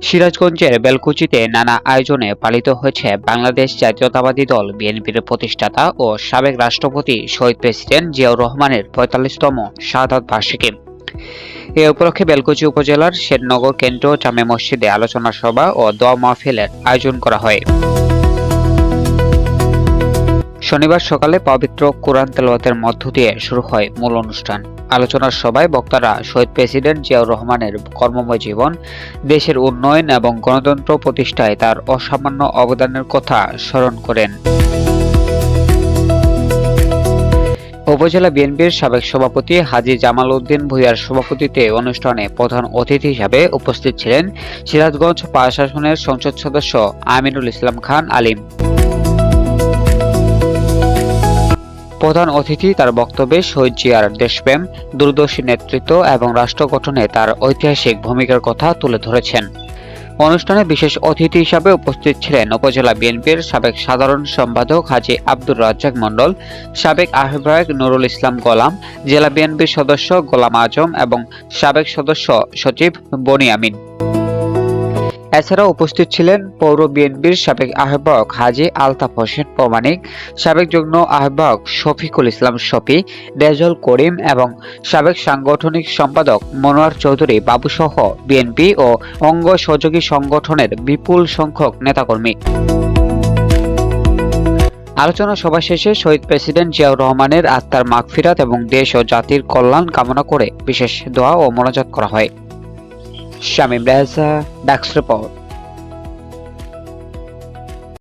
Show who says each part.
Speaker 1: সিরাজগঞ্জের বেলকুচিতে নানা আয়োজনে পালিত হয়েছে বাংলাদেশ জাতীয়তাবাদী দল বিএনপির প্রতিষ্ঠাতা ও সাবেক রাষ্ট্রপতি শহীদ প্রেসিডেন্ট জিয়াউর রহমানের ৪৫তম শাহাদাত বার্ষিকী। এ উপলক্ষে বেলকুচি উপজেলার শেরনগর কেন্দ্রীয় জামে মসজিদে আলোচনা সভা ও দোয়া মাহফিলের আয়োজন করা হয়। শনিবার সকালে পবিত্র কোরআন তেলাওয়াতের মধ্য দিয়ে শুরু হয় মূল অনুষ্ঠান। আলোচনার সভায় বক্তারা শহীদ প্রেসিডেন্ট জিয়াউর রহমানের কর্মময় জীবন, দেশের উন্নয়ন এবং গণতন্ত্র প্রতিষ্ঠায় তার অসামান্য অবদানের কথা স্মরণ করেন। উপজেলা বিএনপির সাবেক সভাপতি হাজী জামাল উদ্দিন ভূঁইয়ার সভাপতিত্বে অনুষ্ঠানে প্রধান অতিথি হিসাবে উপস্থিত ছিলেন সিরাজগঞ্জ পাঁচ আসনের সংসদ সদস্য আমিনুল ইসলাম খান আলিম। প্রধান অতিথি তার বক্তব্যে শহীদ জিয়ার দেশপ্রেম, দূরদর্শী নেতৃত্ব এবং রাষ্ট্র গঠনে তার ঐতিহাসিক ভূমিকার কথা তুলে ধরেছেন। অনুষ্ঠানে বিশেষ অতিথি হিসাবে উপস্থিত ছিলেন উপজেলা বিএনপির সাবেক সাধারণ সম্পাদক হাজী আব্দুর রাজ্জাক মণ্ডল, সাবেক আহ্বায়ক নুরুল ইসলাম গোলাম, জেলা বিএনপির সদস্য গোলাম আজম এবং সাবেক সদস্য সচিব বনি আমিন। এছাড়াও উপস্থিত ছিলেন পৌর বিএনপির সাবেক আহ্বায়ক হাজী আলতাফ হোসেন প্রমাণিক, সাবেক যুগ্ম আহ্বায়ক শফিকুল ইসলাম শফি, রেজল করিম এবং সাবেক সাংগঠনিক সম্পাদক মনোয়ার চৌধুরী বাবুসহ বিএনপি ও অঙ্গ সহযোগী সংগঠনের বিপুল সংখ্যক নেতাকর্মী। আলোচনা সভা শেষে শহীদ প্রেসিডেন্ট জিয়াউর রহমানের আত্মার মাগফিরাত এবং দেশ ও জাতির কল্যাণ কামনা করে বিশেষ দোয়া ও মোনাজাত করা হয়। Shamim Reza, desk report.